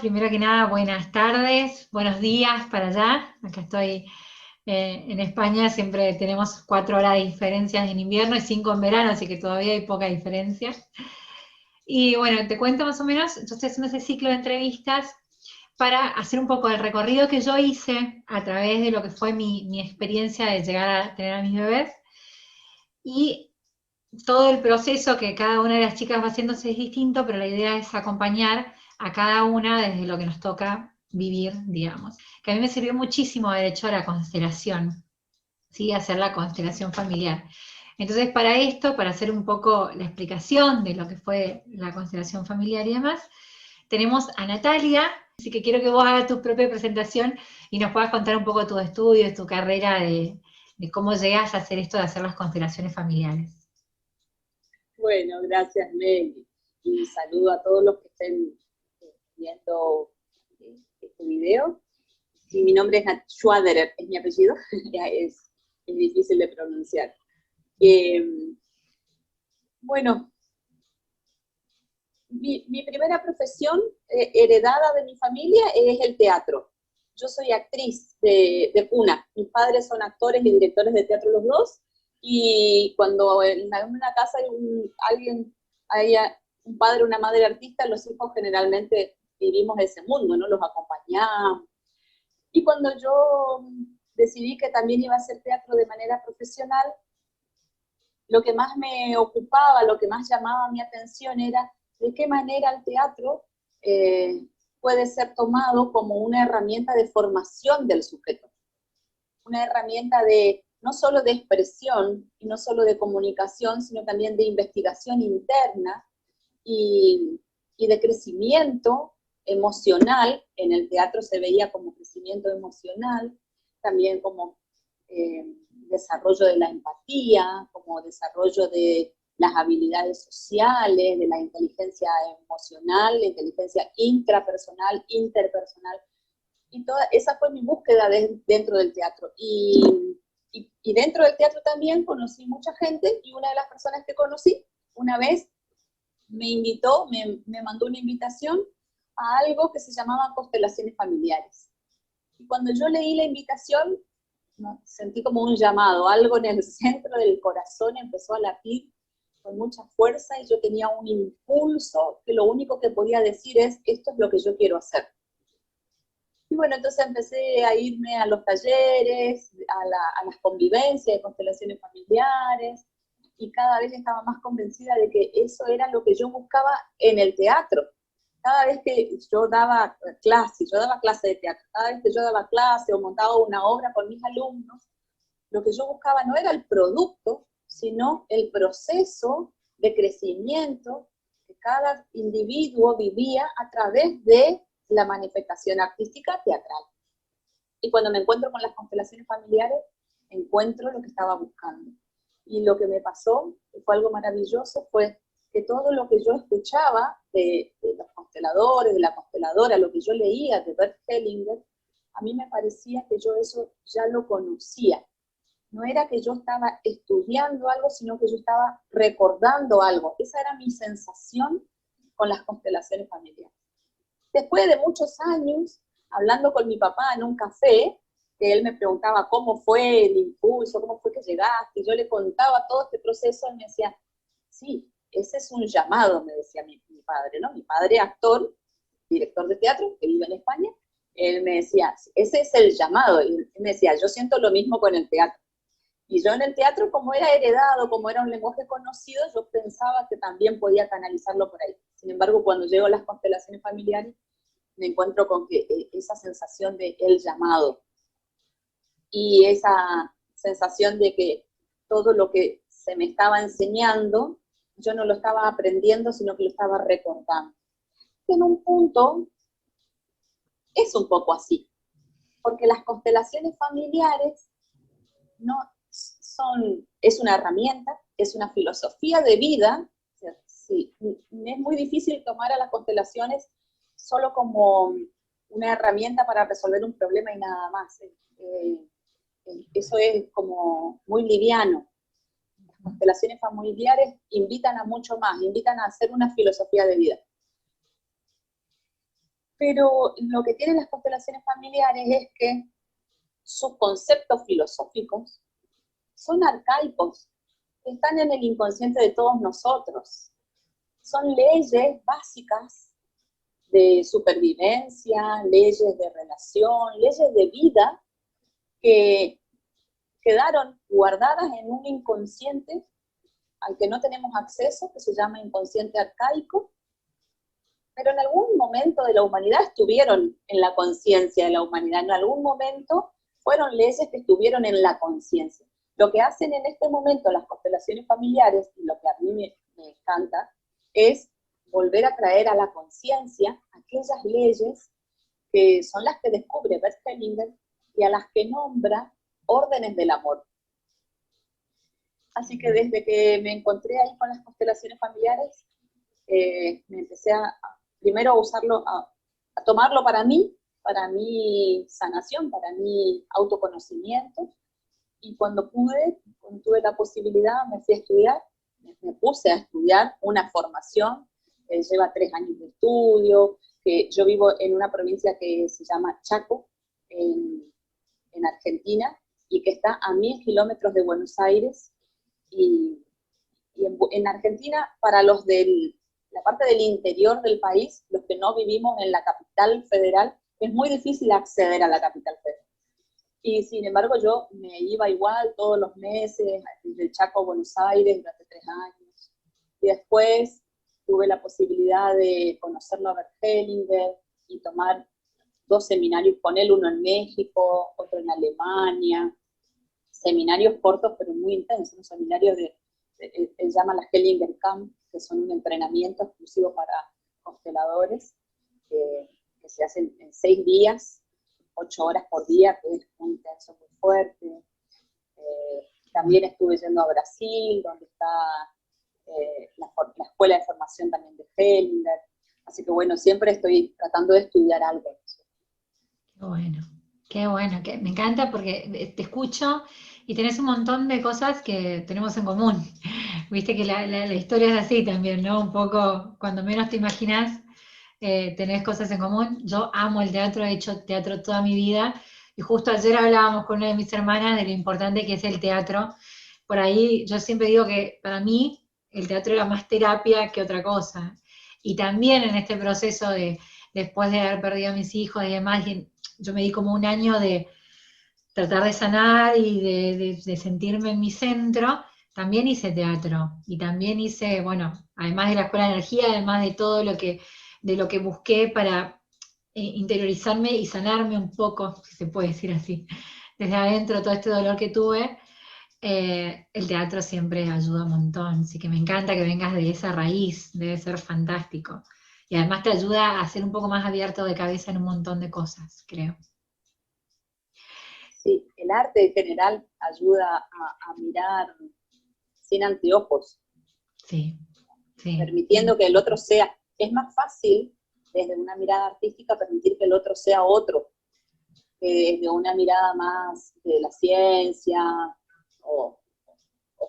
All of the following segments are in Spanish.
Primero que nada, buenas tardes, buenos días para allá. Acá estoy en España, siempre tenemos 4 horas de diferencia en invierno y 5 en verano, así que todavía hay poca diferencia. Y bueno, te cuento más o menos, yo estoy haciendo ese ciclo de entrevistas para hacer un poco el recorrido que yo hice a través de lo que fue mi experiencia de llegar a tener a mis bebés y todo el proceso que cada una de las chicas va haciéndose es distinto, pero la idea es acompañar a cada una desde lo que nos toca vivir, digamos. Que a mí me sirvió muchísimo haber hecho la constelación, ¿sí? Hacer la constelación familiar. Entonces, para esto, para hacer un poco la explicación de lo que fue la constelación familiar y demás, tenemos a Natalia, así que quiero que vos hagas tu propia presentación y nos puedas contar un poco tus estudios, tu carrera de cómo llegas a hacer esto de hacer las constelaciones familiares. Bueno, gracias, Meli. Y saludo a todos los que estén viendo este video. Sí, mi nombre es Nat Schwaderer, es mi apellido, es difícil de pronunciar. Bueno, mi primera profesión heredada de mi familia es el teatro. Yo soy actriz de cuna. Mis padres son actores y directores de teatro los dos. Y cuando en una casa hay un padre o una madre artista, los hijos generalmente vivimos ese mundo, ¿no? Los acompañamos. Y cuando yo decidí que también iba a hacer teatro de manera profesional, lo que más me ocupaba, lo que más llamaba mi atención era de qué manera el teatro puede ser tomado como una herramienta de formación del sujeto, una herramienta de no solo de expresión y no solo de comunicación, sino también de investigación interna y de crecimiento emocional. En el teatro se veía como crecimiento emocional, también como desarrollo de la empatía, como desarrollo de las habilidades sociales, de la inteligencia emocional, la inteligencia intrapersonal, interpersonal. Y toda esa fue mi búsqueda dentro del teatro. Y dentro del teatro también conocí mucha gente, y una de las personas que conocí una vez me invitó, me mandó una invitación a algo que se llamaba constelaciones familiares. Y cuando yo leí la invitación, ¿no? Sentí como un llamado, algo en el centro del corazón empezó a latir con mucha fuerza y yo tenía un impulso que lo único que podía decir es, esto es lo que yo quiero hacer. Y bueno, entonces empecé a irme a los talleres, a las convivencias de constelaciones familiares, y cada vez estaba más convencida de que eso era lo que yo buscaba en el teatro. Cada vez que yo daba clase de teatro, cada vez que yo daba clase o montaba una obra con mis alumnos, lo que yo buscaba no era el producto, sino el proceso de crecimiento que cada individuo vivía a través de la manifestación artística teatral. Y cuando me encuentro con las constelaciones familiares, encuentro lo que estaba buscando. Y lo que me pasó, que fue algo maravilloso, fue que todo lo que yo escuchaba de los consteladores, de la consteladora, lo que yo leía de Bert Hellinger, a mí me parecía que yo eso ya lo conocía. No era que yo estaba estudiando algo, sino que yo estaba recordando algo. Esa era mi sensación con las constelaciones familiares. Después de muchos años, hablando con mi papá en un café, que él me preguntaba cómo fue el impulso, cómo fue que llegaste, y yo le contaba todo este proceso, y me decía, sí, ese es un llamado, me decía mi padre, ¿no? Mi padre, actor, director de teatro, que vive en España, él me decía, ese es el llamado, y él me decía, yo siento lo mismo con el teatro. Y yo en el teatro, como era heredado, como era un lenguaje conocido, yo pensaba que también podía canalizarlo por ahí. Sin embargo, cuando llego a las constelaciones familiares, me encuentro con que esa sensación de el llamado y esa sensación de que todo lo que se me estaba enseñando, yo no lo estaba aprendiendo, sino que lo estaba recordando. En un punto es un poco así, porque las constelaciones familiares no es una herramienta, es una filosofía de vida. Sí, es muy difícil tomar a las constelaciones solo como una herramienta para resolver un problema y nada más. Eso es como muy liviano. Las constelaciones familiares invitan a mucho más, invitan a hacer una filosofía de vida. Pero lo que tienen las constelaciones familiares es que sus conceptos filosóficos son arcaicos, están en el inconsciente de todos nosotros. Son leyes básicas de supervivencia, leyes de relación, leyes de vida que quedaron guardadas en un inconsciente al que no tenemos acceso, que se llama inconsciente arcaico, pero en algún momento de la humanidad estuvieron en la conciencia de la humanidad, en algún momento fueron leyes que estuvieron en la conciencia. Lo que hacen en este momento las constelaciones familiares, y lo que a mí me encanta, es volver a traer a la conciencia aquellas leyes que son las que descubre Bert Hellinger y a las que nombra órdenes del amor. Así que desde que me encontré ahí con las constelaciones familiares, me empecé primero a usarlo, a tomarlo para mi sanación, para mi autoconocimiento, y cuando tuve la posibilidad, me fui a estudiar, me puse a estudiar una formación que lleva 3 años de estudio, que yo vivo en una provincia que se llama Chaco, en Argentina, y que está a 1000 kilómetros de Buenos Aires, y en Argentina, para los de la parte del interior del país, los que no vivimos en la capital federal, es muy difícil acceder a la capital federal. Y sin embargo yo me iba igual todos los meses, desde Chaco a Buenos Aires durante 3 años. Y después tuve la posibilidad de conocerlo a Bert Hellinger y tomar 2 seminarios con él, uno en México, otro en Alemania. Seminarios cortos pero muy intensos, unos seminarios él llama las Hellinger Camp, que son un entrenamiento exclusivo para consteladores, que se hacen en 6 días, 8 horas por día, que es muy intenso, muy fuerte. También estuve yendo a Brasil, donde está la escuela de formación también de Hellinger. Así que bueno, siempre estoy tratando de estudiar algo. Qué bueno, que me encanta porque te escucho y tenés un montón de cosas que tenemos en común. Viste que la historia es así también, ¿no? Un poco, cuando menos te imaginas, tenés cosas en común. Yo amo el teatro, he hecho teatro toda mi vida, y justo ayer hablábamos con una de mis hermanas de lo importante que es el teatro. Por ahí yo siempre digo que para mí el teatro era más terapia que otra cosa. Y también en este proceso después de haber perdido a mis hijos y demás, yo me di como un año de tratar de sanar y de sentirme en mi centro. También hice teatro y también hice, bueno, además de la escuela de energía, además de lo que busqué para interiorizarme y sanarme un poco, si se puede decir así, desde adentro, todo este dolor que tuve. El teatro siempre ayuda un montón, así que me encanta que vengas de esa raíz, debe ser fantástico. Y además te ayuda a ser un poco más abierto de cabeza en un montón de cosas, creo. Sí, el arte en general ayuda a mirar sin anteojos, Sí, sí. permitiendo que el otro sea. Es más fácil desde una mirada artística permitir que el otro sea otro, que desde una mirada más de la ciencia o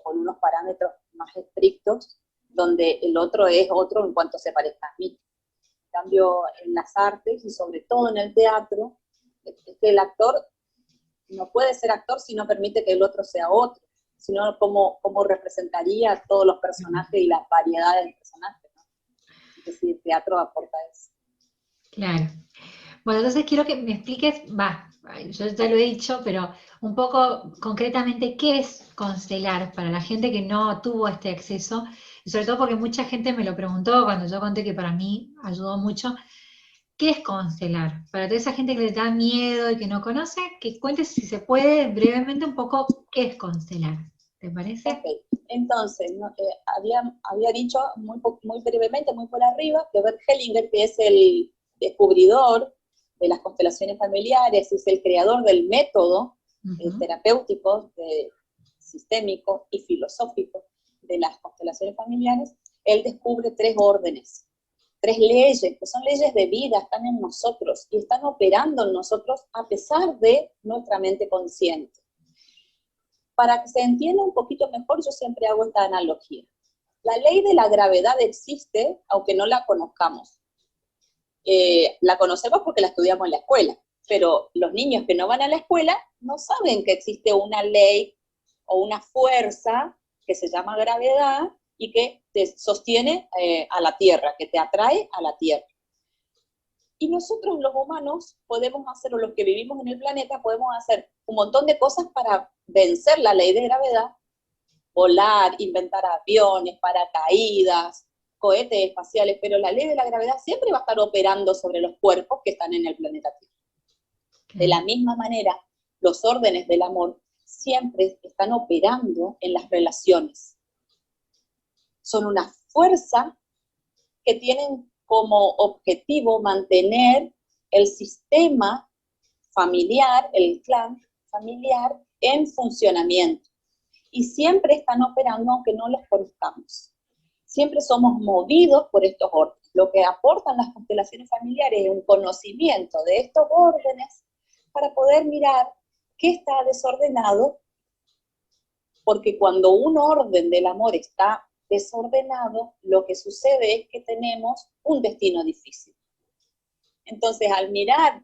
con unos parámetros más estrictos, donde el otro es otro en cuanto se parezca a mí. En cambio, en las artes y sobre todo en el teatro, es que el actor no puede ser actor si no permite que el otro sea otro, sino cómo representaría todos los personajes y las variedades de personajes, ¿no? Es decir, el teatro aporta eso. Claro. Bueno, entonces quiero que me expliques, yo ya lo he dicho, pero un poco concretamente, ¿qué es constelar para la gente que no tuvo este acceso? Y sobre todo porque mucha gente me lo preguntó cuando yo conté que para mí ayudó mucho. ¿Qué es constelar? Para toda esa gente que le da miedo y que no conoce, que cuentes si se puede brevemente un poco qué es constelar. ¿Te parece? Ok, entonces, había dicho muy brevemente, muy por arriba, que Bert Hellinger, que es el descubridor de las constelaciones familiares, es el creador del método terapéutico, sistémico y filosófico de las constelaciones familiares. Él descubre 3 órdenes, 3 leyes, que son leyes de vida, están en nosotros y están operando en nosotros a pesar de nuestra mente consciente. Para que se entienda un poquito mejor, yo siempre hago esta analogía. La ley de la gravedad existe, aunque no la conozcamos. la conocemos porque la estudiamos en la escuela, pero los niños que no van a la escuela no saben que existe una ley o una fuerza que se llama gravedad y que te sostiene a la Tierra, que te atrae a la Tierra. Y nosotros los humanos podemos hacer, o los que vivimos en el planeta, podemos hacer un montón de cosas para vencer la ley de gravedad, volar, inventar aviones, paracaídas, cohetes espaciales, pero la ley de la gravedad siempre va a estar operando sobre los cuerpos que están en el planeta Tierra. De la misma manera, los órdenes del amor siempre están operando en las relaciones. Son una fuerza que tienen como objetivo mantener el sistema familiar, el clan familiar, en funcionamiento. Y siempre están operando aunque no los conozcamos. Siempre somos movidos por estos órdenes. Lo que aportan las constelaciones familiares es un conocimiento de estos órdenes para poder mirar qué está desordenado, porque cuando un orden del amor está desordenado, lo que sucede es que tenemos un destino difícil. Entonces, al mirar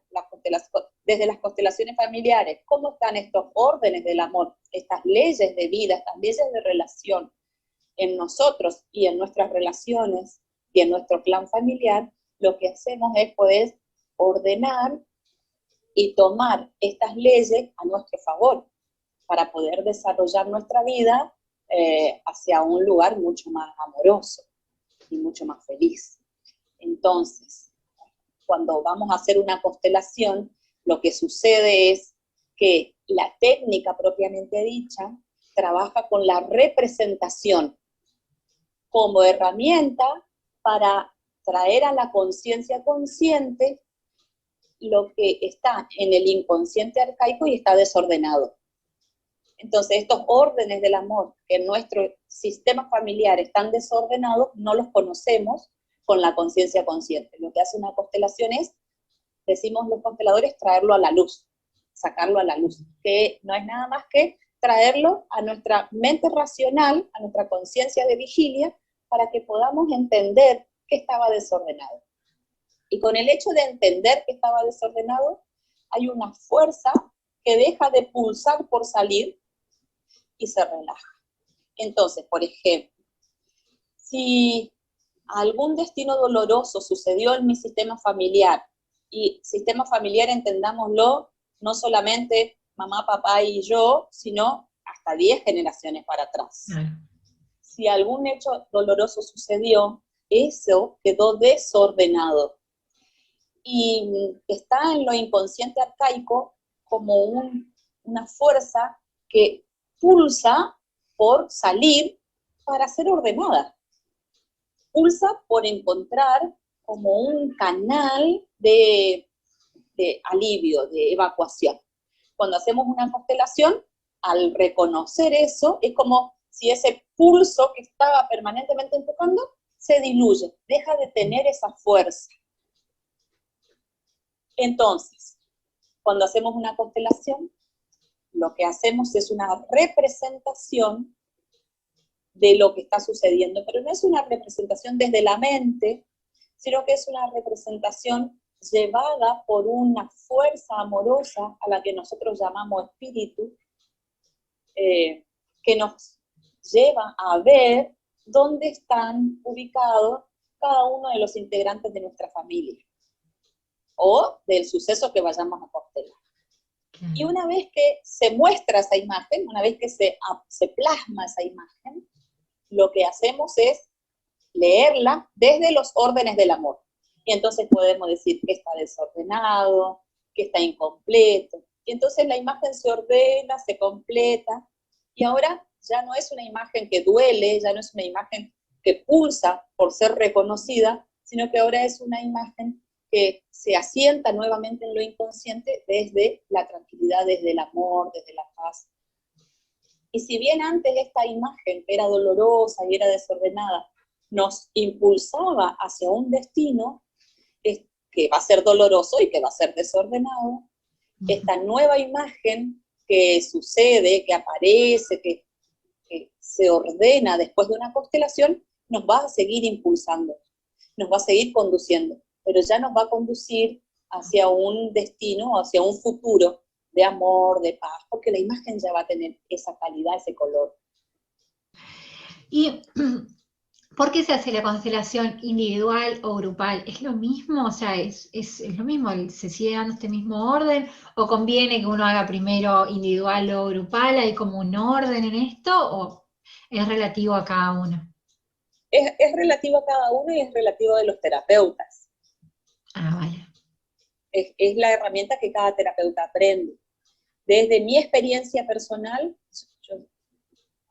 desde las constelaciones familiares, cómo están estos órdenes del amor, estas leyes de vida, estas leyes de relación en nosotros y en nuestras relaciones y en nuestro clan familiar, lo que hacemos es poder ordenar y tomar estas leyes a nuestro favor para poder desarrollar nuestra vida hacia un lugar mucho más amoroso y mucho más feliz. Entonces, cuando vamos a hacer una constelación, lo que sucede es que la técnica propiamente dicha trabaja con la representación como herramienta para traer a la conciencia consciente lo que está en el inconsciente arcaico y está desordenado. Entonces, estos órdenes del amor que en nuestro sistema familiar están desordenados, no los conocemos con la conciencia consciente. Lo que hace una constelación es, decimos los consteladores, traerlo a la luz, sacarlo a la luz, que no es nada más que traerlo a nuestra mente racional, a nuestra conciencia de vigilia, para que podamos entender que estaba desordenado. Y con el hecho de entender que estaba desordenado, hay una fuerza que deja de pulsar por salir y se relaja. Entonces, por ejemplo, si algún destino doloroso sucedió en mi sistema familiar, y sistema familiar entendámoslo, no solamente mamá, papá y yo, sino hasta 10 generaciones para atrás. Si algún hecho doloroso sucedió, eso quedó desordenado. Y está en lo inconsciente arcaico como una fuerza que pulsa por salir para ser ordenada. Pulsa por encontrar como un canal de alivio, de evacuación. Cuando hacemos una constelación, al reconocer eso, es como si ese pulso que estaba permanentemente empujando se diluye, deja de tener esa fuerza. Entonces, cuando hacemos una constelación, lo que hacemos es una representación de lo que está sucediendo, pero no es una representación desde la mente, sino que es una representación llevada por una fuerza amorosa a la que nosotros llamamos espíritu, que nos lleva a ver dónde están ubicados cada uno de los integrantes de nuestra familia, o del suceso que vayamos a constelar. Y una vez que se muestra esa imagen, una vez que se plasma esa imagen, lo que hacemos es leerla desde los órdenes del amor. Y entonces podemos decir que está desordenado, que está incompleto. Y entonces la imagen se ordena, se completa, y ahora ya no es una imagen que duele, ya no es una imagen que pulsa por ser reconocida, sino que ahora es una imagen que se asienta nuevamente en lo inconsciente desde la tranquilidad, desde el amor, desde la paz. Y si bien antes esta imagen, que era dolorosa y era desordenada, nos impulsaba hacia un destino que va a ser doloroso y que va a ser desordenado, esta nueva imagen que sucede, que aparece, que se ordena después de una constelación, nos va a seguir impulsando, nos va a seguir conduciendo. pero ya nos va a conducir hacia un destino, hacia un futuro de amor, de paz, porque la imagen ya va a tener esa calidad, ese color. ¿Y por qué se hace la constelación individual o grupal? ¿Es lo mismo? O sea, ¿es lo mismo? ¿Se sigue dando este mismo orden? ¿O conviene que uno haga primero individual o grupal? ¿Hay como un orden en esto? ¿O es relativo a cada uno? Es relativo a cada uno y es relativo de los terapeutas. Ah, vale. Es la herramienta que cada terapeuta aprende. Desde mi experiencia personal,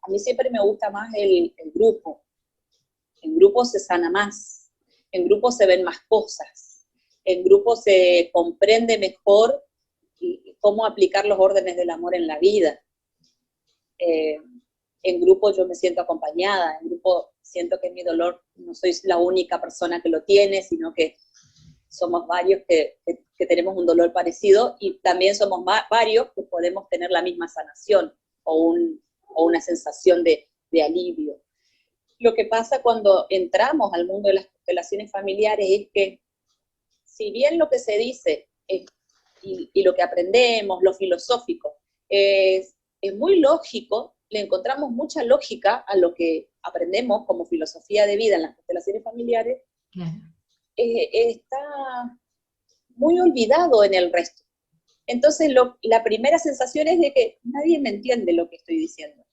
a mí siempre me gusta más el grupo. En grupo se sana más, en grupo se ven más cosas, en grupo se comprende mejor cómo aplicar los órdenes del amor en la vida. En grupo yo me siento acompañada, en grupo siento que mi dolor no soy la única persona que lo tiene, sino que somos varios que tenemos un dolor parecido y también somos varios que podemos tener la misma sanación o una sensación de alivio. Lo que pasa cuando entramos al mundo de las constelaciones familiares es que, si bien lo que se dice y lo que aprendemos, lo filosófico, es muy lógico, le encontramos mucha lógica a lo que aprendemos como filosofía de vida en las constelaciones familiares, Claro. Está muy olvidado en el resto. Entonces, la primera sensación es de que nadie me entiende lo que estoy diciendo.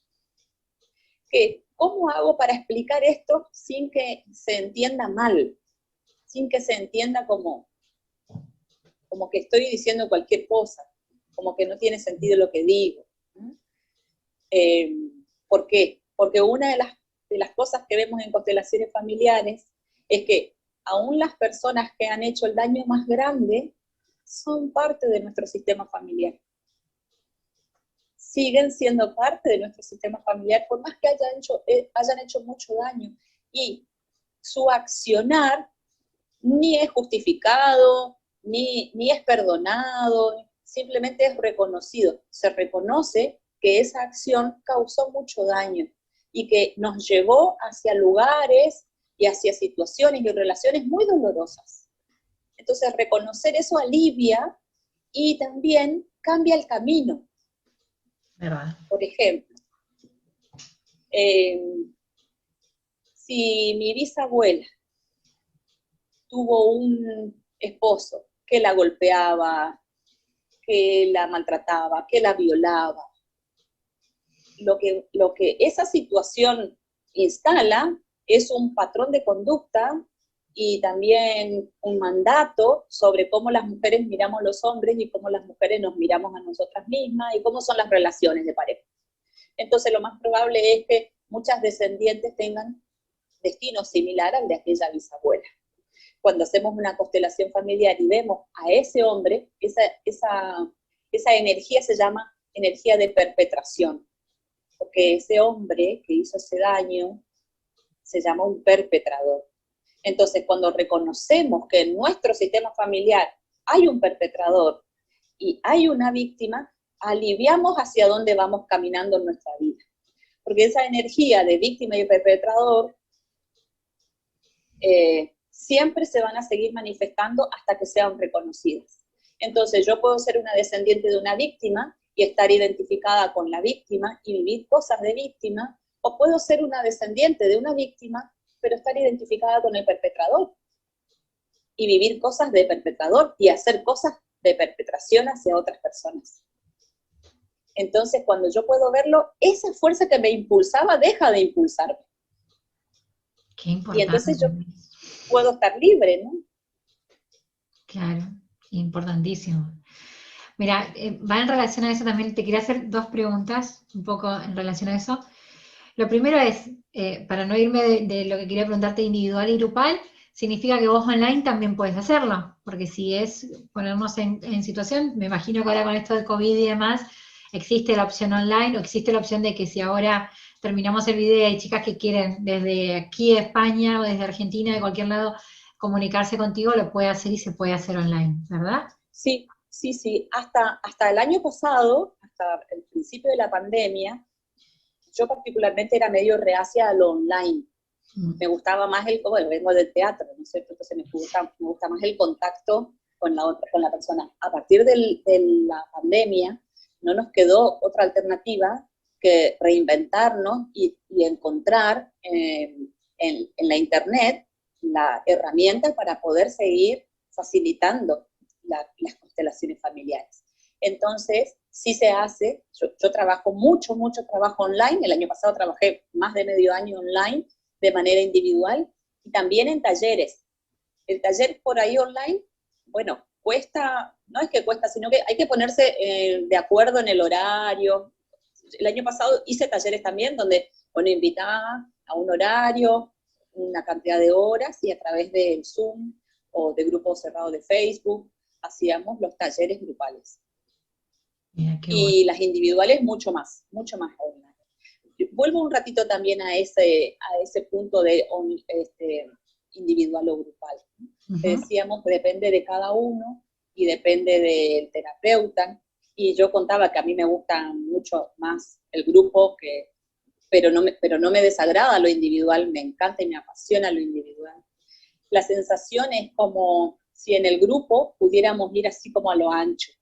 ¿Cómo hago para explicar esto sin que se entienda mal? Sin que se entienda como que estoy diciendo cualquier cosa, como que no tiene sentido lo que digo. ¿Por qué? Porque una de las cosas que vemos en constelaciones familiares es que aún las personas que han hecho el daño más grande son parte de nuestro sistema familiar. Siguen siendo parte de nuestro sistema familiar, por más que hayan hecho mucho daño. Y su accionar ni es justificado, ni es perdonado, simplemente es reconocido. Se reconoce que esa acción causó mucho daño y que nos llevó hacia lugares y hacia situaciones y relaciones muy dolorosas. Entonces, reconocer eso alivia y también cambia el camino. ¿Verdad? Por ejemplo, si mi bisabuela tuvo un esposo que la golpeaba, que la maltrataba, que la violaba, lo que esa situación instala es un patrón de conducta y también un mandato sobre cómo las mujeres miramos a los hombres y cómo las mujeres nos miramos a nosotras mismas y cómo son las relaciones de pareja. Entonces, lo más probable es que muchas descendientes tengan destino similar al de aquella bisabuela. Cuando hacemos una constelación familiar y vemos a ese hombre, esa energía se llama energía de perpetración, porque ese hombre que hizo ese daño se llama un perpetrador. Entonces, cuando reconocemos que en nuestro sistema familiar hay un perpetrador y hay una víctima, aliviamos hacia dónde vamos caminando en nuestra vida. Porque esa energía de víctima y perpetrador siempre se van a seguir manifestando hasta que sean reconocidas. Entonces, yo puedo ser una descendiente de una víctima y estar identificada con la víctima y vivir cosas de víctima, o puedo ser una descendiente de una víctima, pero estar identificada con el perpetrador y vivir cosas de perpetrador y hacer cosas de perpetración hacia otras personas. Entonces, cuando yo puedo verlo, esa fuerza que me impulsaba deja de impulsarme. Qué importante. Y entonces yo puedo estar libre, ¿no? Claro, importantísimo. Mira, va en relación a eso también, te quería hacer dos preguntas, un poco en relación a eso. Lo primero es, para no irme de lo que quería preguntarte individual y grupal, significa que vos online también puedes hacerlo, porque si es ponernos en situación, me imagino que ahora con esto de COVID y demás, existe la opción online, o existe la opción de que si ahora terminamos el video y hay chicas que quieren desde aquí de España o desde Argentina, de cualquier lado, comunicarse contigo, lo puede hacer y se puede hacer online, ¿verdad? Sí. Hasta el año pasado, hasta el principio de la pandemia, yo particularmente era medio reacia a lo online. Me gustaba más bueno, vengo del teatro, ¿no es cierto? Entonces me gusta más el contacto con la persona. A partir de la pandemia, no nos quedó otra alternativa que reinventarnos y encontrar en la internet la herramienta para poder seguir facilitando las constelaciones familiares. Entonces, sí se hace, yo trabajo mucho trabajo online, el año pasado trabajé más de medio año online de manera individual y también en talleres. El taller por ahí online, bueno, cuesta, no es que cuesta, sino que hay que ponerse de acuerdo en el horario. El año pasado hice talleres también donde, bueno, invitaba a un horario, una cantidad de horas y a través del Zoom o de grupos cerrados de Facebook hacíamos los talleres grupales. Mira, qué bueno. Y las individuales mucho más online. Vuelvo un ratito también a ese punto de individual o grupal. Que decíamos que depende de cada uno y depende del terapeuta. Y yo contaba que a mí me gusta mucho más el grupo, pero no me desagrada lo individual, me encanta y me apasiona lo individual. La sensación es como si en el grupo pudiéramos ir así como a lo ancho.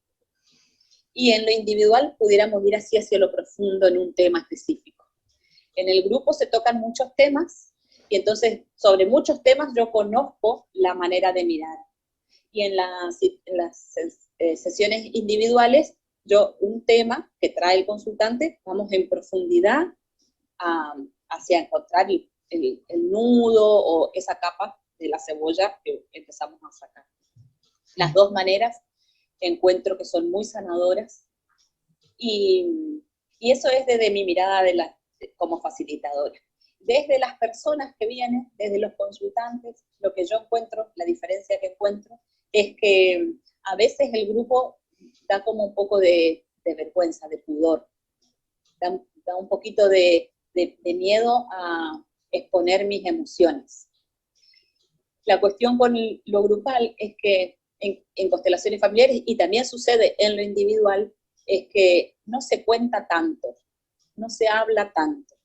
Y en lo individual pudiéramos ir así hacia lo profundo en un tema específico. En el grupo se tocan muchos temas y entonces sobre muchos temas yo conozco la manera de mirar. Y en las sesiones individuales, yo un tema que trae el consultante, vamos en profundidad hacia encontrar el nudo o esa capa de la cebolla que empezamos a sacar. Las dos maneras encuentro que son muy sanadoras y eso es desde mi mirada como facilitadora. Desde las personas que vienen, desde los consultantes, lo que yo encuentro, la diferencia que encuentro, es que a veces el grupo da como un poco de vergüenza, de pudor, da un poquito de miedo a exponer mis emociones. La cuestión con lo grupal es que en constelaciones familiares, y también sucede en lo individual, es que no se cuenta tanto, no se habla tanto.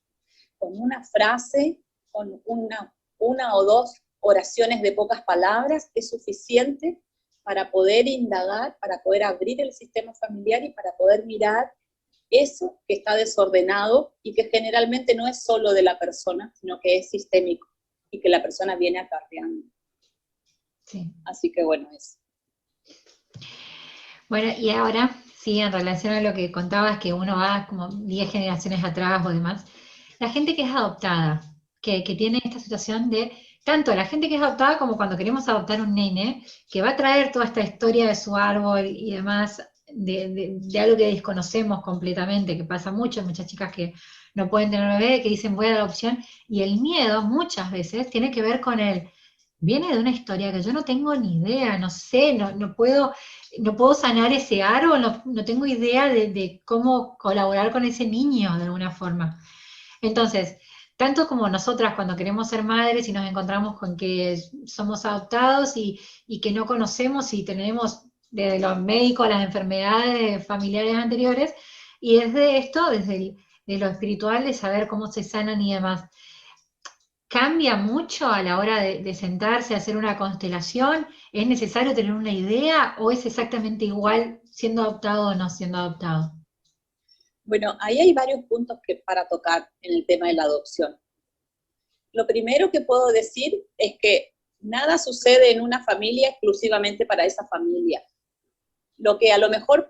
Con una frase, con una o dos oraciones de pocas palabras, es suficiente para poder indagar, para poder abrir el sistema familiar y para poder mirar eso que está desordenado y que generalmente no es solo de la persona, sino que es sistémico y que la persona viene acarreando. Sí. Así que bueno, eso. Bueno, y ahora, sí, en relación a lo que contabas, que uno va como 10 generaciones atrás o demás, la gente que es adoptada, que tiene esta situación de, tanto la gente que es adoptada como cuando queremos adoptar un nene, que va a traer toda esta historia de su árbol y demás, de algo que desconocemos completamente, que pasa mucho, muchas chicas que no pueden tener bebé, que dicen voy a la adopción, y el miedo muchas veces tiene que ver con viene de una historia que yo no tengo ni idea, no sé, no puedo sanar ese árbol, no tengo idea de cómo colaborar con ese niño de alguna forma. Entonces, tanto como nosotras cuando queremos ser madres y nos encontramos con que somos adoptados y que no conocemos y tenemos desde los médicos las enfermedades familiares anteriores, y desde esto, de lo espiritual, de saber cómo se sanan y demás. ¿Cambia mucho a la hora de sentarse a hacer una constelación? ¿Es necesario tener una idea o es exactamente igual siendo adoptado o no siendo adoptado? Bueno, ahí hay varios puntos para tocar en el tema de la adopción. Lo primero que puedo decir es que nada sucede en una familia exclusivamente para esa familia. Lo que a lo mejor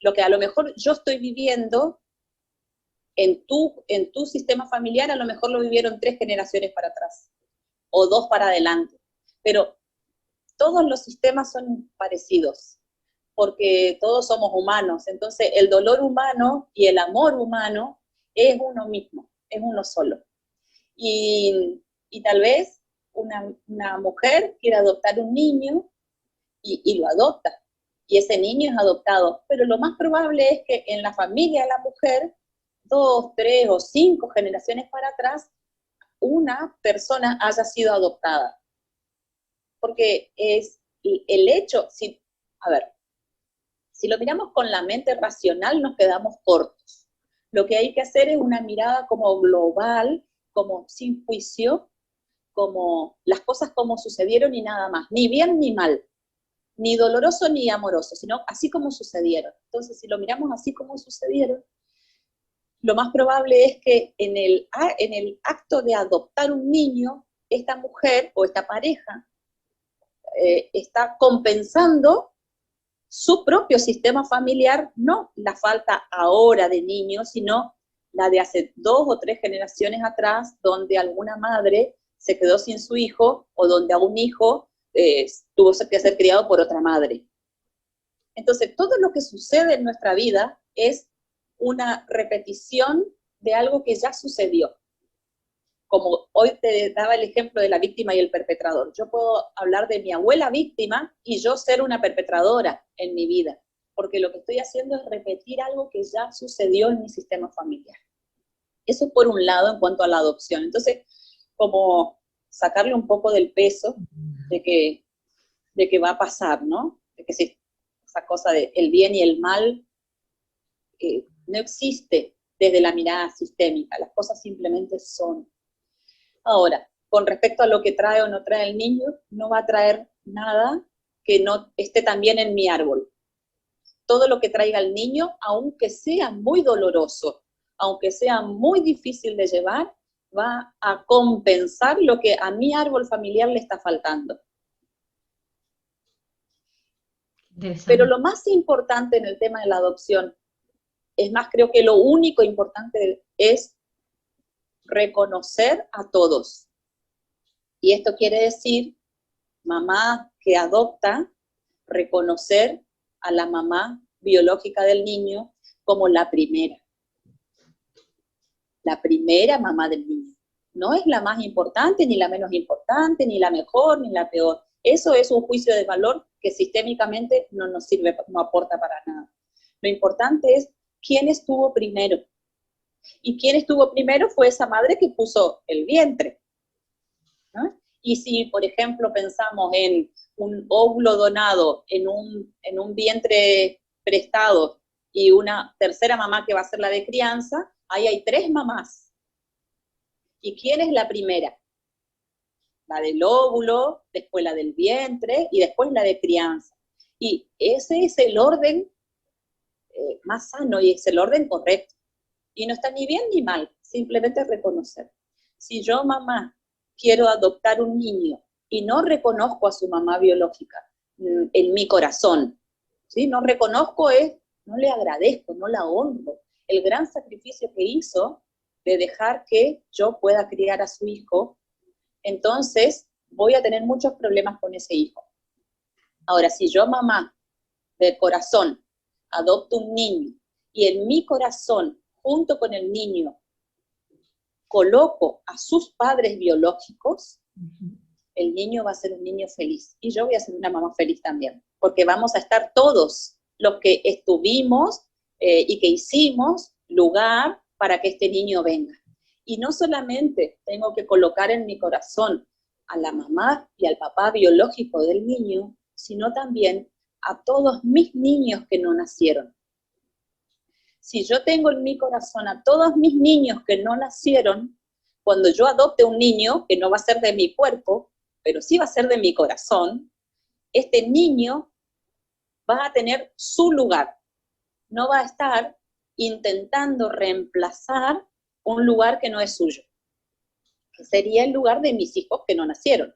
lo que a lo mejor yo estoy viviendo en tu sistema familiar, a lo mejor lo vivieron 3 generaciones para atrás o 2 para adelante. Pero todos los sistemas son parecidos, porque todos somos humanos. Entonces, el dolor humano y el amor humano es uno mismo, es uno solo. Y tal vez una mujer quiere adoptar un niño y lo adopta, y ese niño es adoptado, pero lo más probable es que en la familia de la mujer, 2, 3 o 5 generaciones para atrás, una persona haya sido adoptada. Porque es el hecho, si lo miramos con la mente racional nos quedamos cortos. Lo que hay que hacer es una mirada como global como sin juicio, como las cosas como sucedieron y nada más, ni bien ni mal, ni doloroso ni amoroso, sino así como sucedieron. Entonces, si lo miramos así como sucedieron, lo más probable es que en el acto de adoptar un niño, esta mujer o esta pareja está compensando su propio sistema familiar, no la falta ahora de niños, sino la de hace 2 o 3 generaciones atrás, donde alguna madre se quedó sin su hijo, o donde a un hijo tuvo que ser criado por otra madre. Entonces, todo lo que sucede en nuestra vida es una repetición de algo que ya sucedió. Como hoy te daba el ejemplo de la víctima y el perpetrador. Yo puedo hablar de mi abuela víctima y yo ser una perpetradora en mi vida, porque lo que estoy haciendo es repetir algo que ya sucedió en mi sistema familiar. Eso por un lado en cuanto a la adopción. Entonces, como sacarle un poco del peso de que va a pasar, ¿no? De que si esa cosa de el bien y el mal no existe desde la mirada sistémica, las cosas simplemente son. Ahora, con respecto a lo que trae o no trae el niño, no va a traer nada que no esté también en mi árbol. Todo lo que traiga el niño, aunque sea muy doloroso, aunque sea muy difícil de llevar, va a compensar lo que a mi árbol familiar le está faltando. Pero lo más importante en el tema de la adopción, es más, creo que lo único importante es reconocer a todos. Y esto quiere decir, mamá que adopta, reconocer a la mamá biológica del niño como la primera mamá del niño. No es la más importante, ni la menos importante, ni la mejor, ni la peor. Eso es un juicio de valor que sistémicamente no nos sirve, no aporta para nada. Lo importante es quién estuvo primero. Y quién estuvo primero fue esa madre que puso el vientre, ¿no? Y si, por ejemplo, pensamos en un óvulo donado en un vientre prestado y una tercera mamá que va a ser la de crianza, ahí hay 3 mamás. ¿Y quién es la primera? La del óvulo, después la del vientre y después la de crianza. Y ese es el orden más sano y es el orden correcto. Y no está ni bien ni mal, simplemente reconocer. Si yo, mamá, quiero adoptar un niño y no reconozco a su mamá biológica en mi corazón, ¿sí? No reconozco, no le agradezco, no la honro. El gran sacrificio que hizo de dejar que yo pueda criar a su hijo, entonces voy a tener muchos problemas con ese hijo. Ahora, si yo, mamá, de corazón, adopto un niño y en mi corazón, junto con el niño, coloco a sus padres biológicos, el niño va a ser un niño feliz. Y yo voy a ser una mamá feliz también, porque vamos a estar todos los que estuvimos y que hicimos lugar para que este niño venga. Y no solamente tengo que colocar en mi corazón a la mamá y al papá biológico del niño, sino también a todos mis niños que no nacieron. Si yo tengo en mi corazón a todos mis niños que no nacieron, cuando yo adopte un niño, que no va a ser de mi cuerpo, pero sí va a ser de mi corazón, este niño va a tener su lugar. No va a estar intentando reemplazar un lugar que no es suyo, que sería el lugar de mis hijos que no nacieron.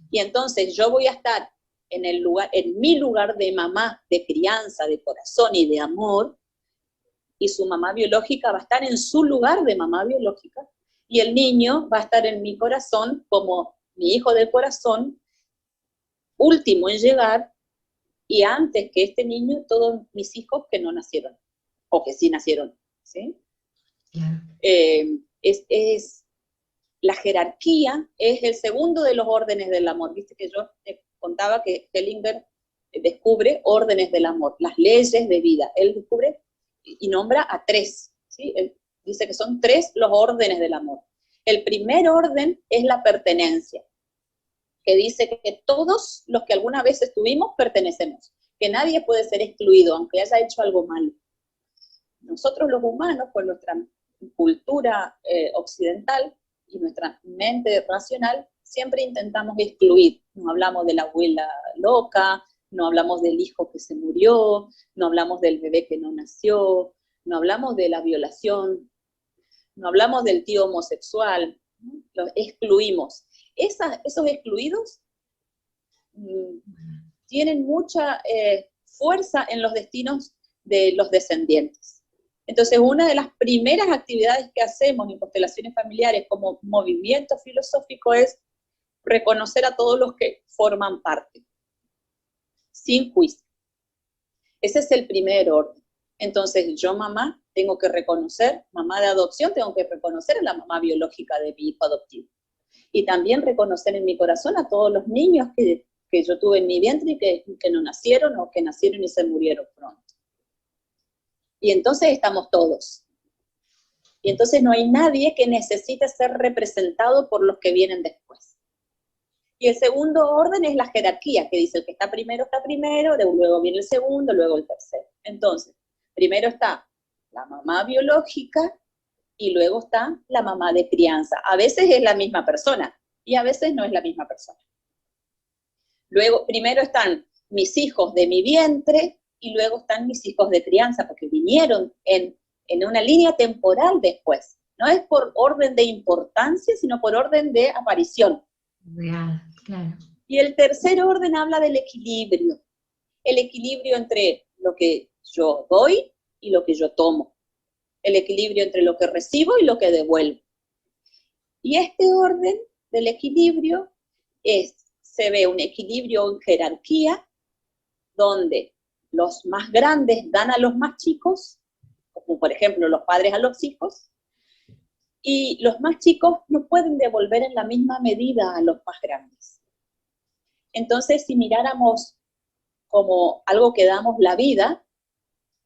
Y entonces yo voy a estar en mi lugar de mamá, de crianza, de corazón y de amor, y su mamá biológica va a estar en su lugar de mamá biológica, y el niño va a estar en mi corazón como mi hijo del corazón, último en llegar, y antes que este niño, todos mis hijos que no nacieron, o que sí nacieron, ¿sí? Claro. La jerarquía es el segundo de los órdenes del amor. Viste que yo te contaba que Hellinger descubre órdenes del amor, las leyes de vida. Él descubre y nombra a 3, ¿sí? Él dice que son 3 los órdenes del amor. El primer orden es la pertenencia, que dice que todos los que alguna vez estuvimos pertenecemos, que nadie puede ser excluido, aunque haya hecho algo malo. Nosotros los humanos, por nuestra cultura occidental y nuestra mente racional, siempre intentamos excluir. No hablamos de la abuela loca, no hablamos del hijo que se murió, no hablamos del bebé que no nació, no hablamos de la violación, no hablamos del tío homosexual, ¿no? Los excluimos. Esos excluidos tienen mucha fuerza en los destinos de los descendientes. Entonces, una de las primeras actividades que hacemos en constelaciones familiares como movimiento filosófico es reconocer a todos los que forman parte, sin juicio. Ese es el primer orden. Entonces, yo, mamá, tengo que reconocer, mamá de adopción, tengo que reconocer a la mamá biológica de mi hijo adoptivo. Y también reconocer en mi corazón a todos los niños que yo tuve en mi vientre y que no nacieron o que nacieron y se murieron pronto. Y entonces estamos todos. Y entonces no hay nadie que necesite ser representado por los que vienen después. Y el segundo orden es la jerarquía, que dice el que está primero, luego viene el segundo, luego el tercero. Entonces, primero está la mamá biológica y luego está la mamá de crianza. A veces es la misma persona y a veces no es la misma persona. Luego, primero están mis hijos de mi vientre y luego están mis hijos de crianza, porque vinieron en una línea temporal después. No es por orden de importancia, sino por orden de aparición. Real, claro. Y el tercer orden habla del equilibrio. El equilibrio entre lo que yo doy y lo que yo tomo. El equilibrio entre lo que recibo y lo que devuelvo. Y este orden del equilibrio se ve un equilibrio en jerarquía, donde los más grandes dan a los más chicos, como por ejemplo los padres a los hijos, y los más chicos no pueden devolver en la misma medida a los más grandes. Entonces, si miráramos como algo que damos la vida,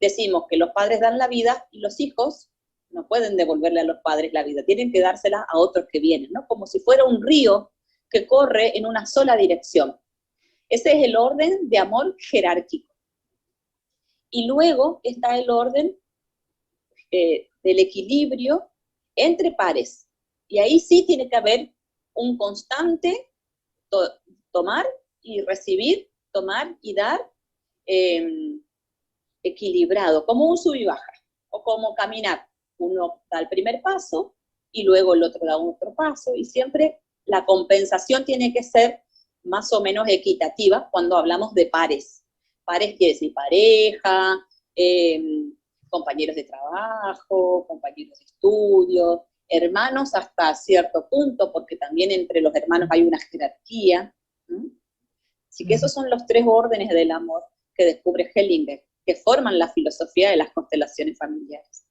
decimos que los padres dan la vida y los hijos no pueden devolverle a los padres la vida, tienen que dársela a otros que vienen, ¿no? Como si fuera un río que corre en una sola dirección. Ese es el orden de amor jerárquico. Y luego está el orden del equilibrio entre pares. Y ahí sí tiene que haber un constante tomar y recibir, tomar y dar, equilibrado, como un sub y baja, o como caminar. Uno da el primer paso y luego el otro da otro paso, y siempre la compensación tiene que ser más o menos equitativa cuando hablamos de pares. Pares quiere decir pareja, compañeros de trabajo, compañeros de estudio, hermanos hasta cierto punto, porque también entre los hermanos hay una jerarquía. Así que esos son los tres órdenes del amor que descubre Hellinger, que forman la filosofía de las constelaciones familiares.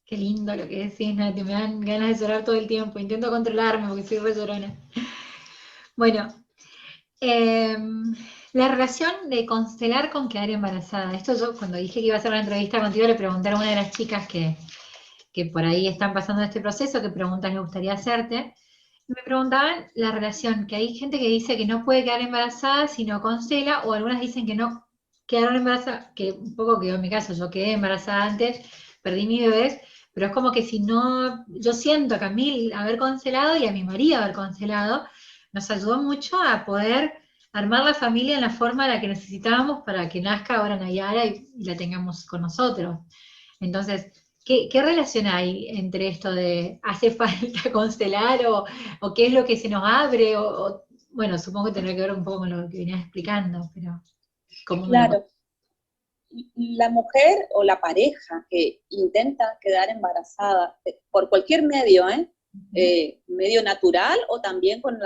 Qué lindo lo que decís, Nati, me dan ganas de llorar todo el tiempo. Intento controlarme porque soy re llorona. Bueno, la relación de constelar con quedar embarazada. Esto yo cuando dije que iba a hacer una entrevista contigo le pregunté a una de las chicas que por ahí están pasando este proceso, qué preguntas le gustaría hacerte. Me preguntaban la relación, que hay gente que dice que no puede quedar embarazada si no constela, o algunas dicen que no quedaron embarazadas, que un poco quedó en mi caso, yo quedé embarazada antes, perdí mi bebé, pero es como que si no, yo siento que a mí haber constelado y a mi marido haber constelado, nos ayudó mucho a poder armar la familia en la forma en la que necesitábamos para que nazca ahora Nayara y la tengamos con nosotros. Entonces, ¿qué relación hay entre esto de hace falta constelar o qué es lo que se nos abre? Bueno, supongo que tendrá que ver un poco con lo que venías explicando, pero ¿cómo me lo... Claro, la mujer o la pareja que intenta quedar embarazada por cualquier medio, medio natural o también con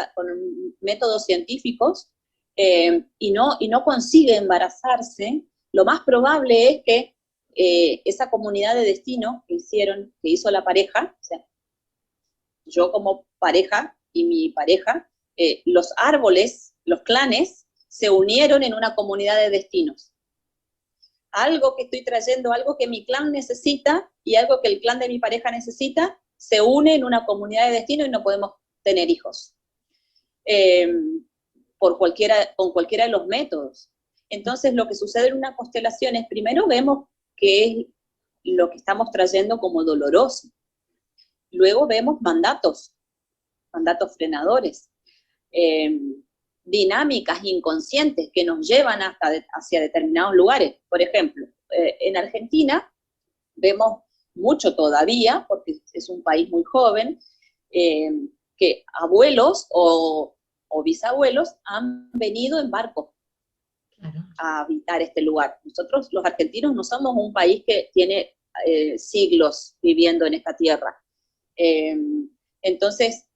métodos científicos, y no consigue embarazarse, lo más probable es que esa comunidad de destino que hizo la pareja, o sea, yo como pareja y mi pareja, los árboles, los clanes, se unieron en una comunidad de destinos. Algo que estoy trayendo, algo que mi clan necesita y algo que el clan de mi pareja necesita, se une en una comunidad de destino y no podemos tener hijos. Con cualquiera de los métodos. Entonces, lo que sucede en una constelación es, primero vemos que es lo que estamos trayendo como doloroso. Luego vemos mandatos frenadores, dinámicas inconscientes que nos llevan hacia determinados lugares. Por ejemplo, en Argentina vemos mucho todavía, porque es un país muy joven, que abuelos o bisabuelos han venido en barco a habitar este lugar. Nosotros los argentinos no somos un país que tiene siglos viviendo en esta tierra. Entonces,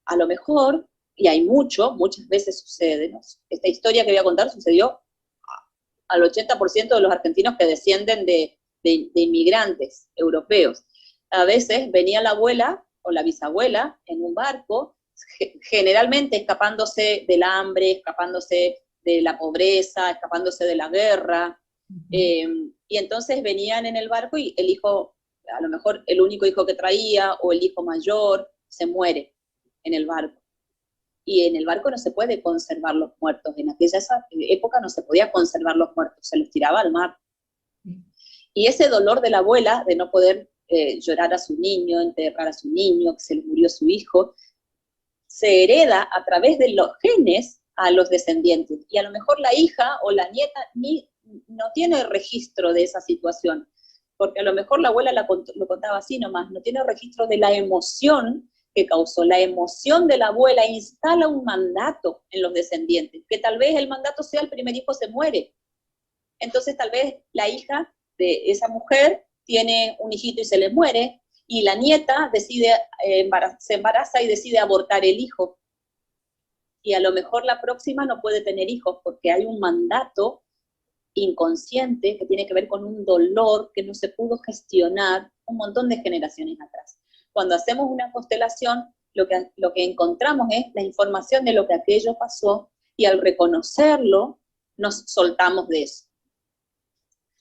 a lo mejor, y hay muchas veces sucede, ¿no? Esta historia que voy a contar sucedió al 80% de los argentinos que descienden de inmigrantes europeos. A veces venía la abuela o la bisabuela en un barco, generalmente escapándose del hambre, escapándose de la pobreza, escapándose de la guerra, y entonces venían en el barco y el hijo, a lo mejor el único hijo que traía, o el hijo mayor, se muere en el barco. Y en el barco no se puede conservar los muertos. En aquella época no se podía conservar los muertos, se los tiraba al mar. Y ese dolor de la abuela, de no poder llorar a su niño, enterrar a su niño, que se le murió su hijo, se hereda a través de los genes a los descendientes. Y a lo mejor la hija o la nieta no tiene registro de esa situación, porque a lo mejor la abuela lo contaba así nomás, no tiene registro de la emoción que causó. La emoción de la abuela instala un mandato en los descendientes, que tal vez el mandato sea el primer hijo se muere. Entonces tal vez la hija de esa mujer tiene un hijito y se le muere, y la nieta se embaraza y decide abortar el hijo. Y a lo mejor la próxima no puede tener hijos porque hay un mandato inconsciente que tiene que ver con un dolor que no se pudo gestionar un montón de generaciones atrás. Cuando hacemos una constelación, lo que encontramos es la información de lo que aquello pasó, y al reconocerlo, nos soltamos de eso.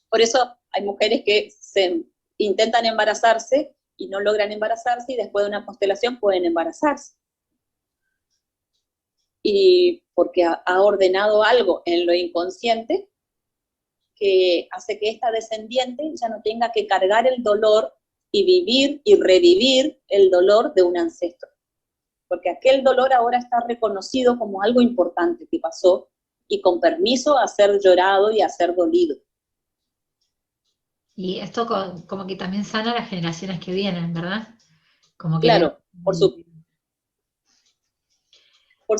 Por eso hay mujeres que se intentan embarazarse y no logran embarazarse, y después de una constelación pueden embarazarse. Y porque ha ordenado algo en lo inconsciente que hace que esta descendiente ya no tenga que cargar el dolor y vivir y revivir el dolor de un ancestro. Porque aquel dolor ahora está reconocido como algo importante que pasó, y con permiso a ser llorado y a ser dolido. Y esto como que también sana las generaciones que vienen, ¿verdad? Como que claro, por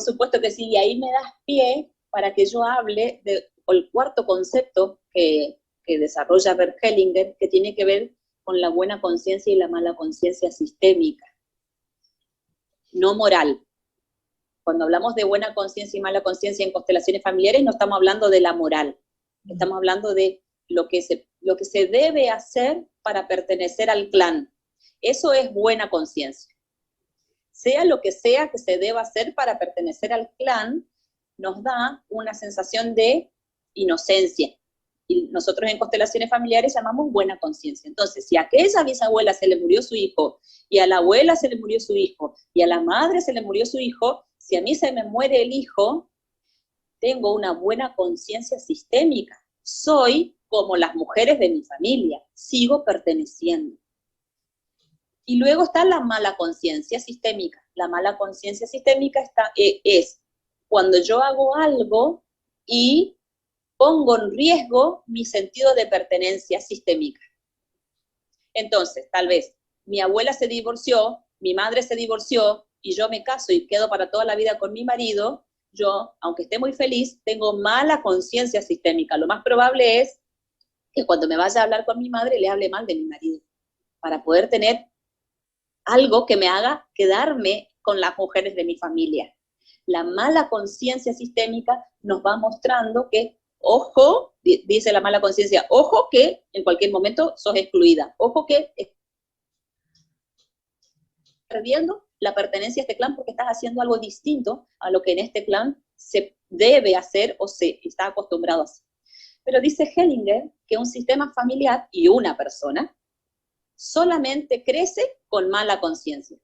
supuesto que sí, y ahí me das pie para que yo hable del cuarto concepto que desarrolla Bert Hellinger, que tiene que ver con la buena conciencia y la mala conciencia sistémica, no moral. Cuando hablamos de buena conciencia y mala conciencia en constelaciones familiares, no estamos hablando de la moral, estamos hablando de lo que se debe hacer para pertenecer al clan. Eso es buena conciencia. Sea lo que sea que se deba hacer para pertenecer al clan, nos da una sensación de inocencia. Y nosotros en constelaciones familiares llamamos buena conciencia. Entonces, si a aquella bisabuela se le murió su hijo, y a la abuela se le murió su hijo, y a la madre se le murió su hijo, si a mí se me muere el hijo, tengo una buena conciencia sistémica. Soy como las mujeres de mi familia, sigo perteneciendo. Y luego está la mala conciencia sistémica. La mala conciencia sistémica es cuando yo hago algo y pongo en riesgo mi sentido de pertenencia sistémica. Entonces, tal vez mi abuela se divorció, mi madre se divorció, y yo me caso y quedo para toda la vida con mi marido. Yo, aunque esté muy feliz, tengo mala conciencia sistémica. Lo más probable es que cuando me vaya a hablar con mi madre, le hable mal de mi marido, para poder tener algo que me haga quedarme con las mujeres de mi familia. La mala conciencia sistémica nos va mostrando que, ojo, dice la mala conciencia, ojo que en cualquier momento sos excluida, ojo que estás perdiendo la pertenencia a este clan porque estás haciendo algo distinto a lo que en este clan se debe hacer o se está acostumbrado a hacer. Pero dice Hellinger que un sistema familiar y una persona solamente crece con mala conciencia.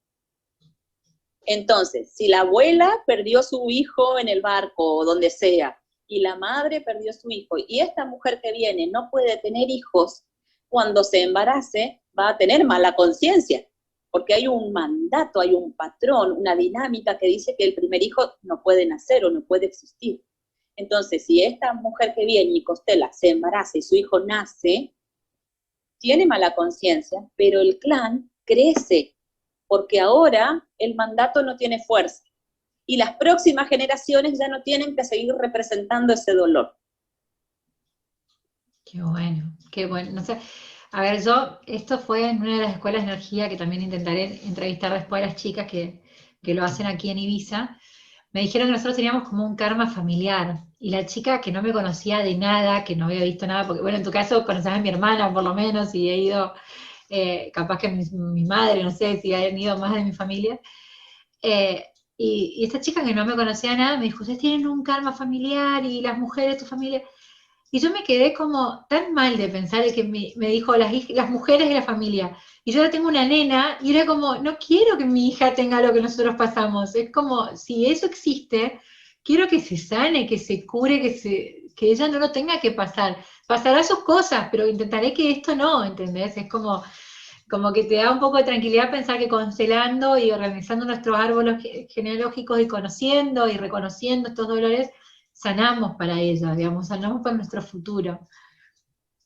Entonces, si la abuela perdió su hijo en el barco o donde sea, y la madre perdió su hijo, y esta mujer que viene no puede tener hijos, cuando se embarace va a tener mala conciencia, porque hay un mandato, hay un patrón, una dinámica que dice que el primer hijo no puede nacer o no puede existir. Entonces, si esta mujer que viene y constela se embaraza y su hijo nace, tiene mala conciencia, pero el clan crece, porque ahora el mandato no tiene fuerza. Y las próximas generaciones ya no tienen que seguir representando ese dolor. Qué bueno, qué bueno. No sé, a ver, esto fue en una de las escuelas de energía que también intentaré entrevistar después a las chicas que lo hacen aquí en Ibiza. Me dijeron que nosotros teníamos como un karma familiar. Y la chica que no me conocía de nada, que no había visto nada, porque bueno, en tu caso conoces a mi hermana por lo menos, y he ido, capaz que mi madre, no sé si han ido más de mi familia. Eh, y esta chica que no me conocía nada me dijo, ustedes tienen un karma familiar y las mujeres de tu familia. Y yo me quedé como tan mal de pensar el que me dijo las mujeres de la familia. Y yo ahora tengo una nena y era como, no quiero que mi hija tenga lo que nosotros pasamos. Es como, si eso existe, quiero que se sane, que se cure, que ella no lo tenga que pasar. Pasará sus cosas, pero intentaré que esto no, ¿entendés? Es como que te da un poco de tranquilidad pensar que constelando y organizando nuestros árboles genealógicos y conociendo y reconociendo estos dolores, sanamos para ella, digamos, sanamos para nuestro futuro.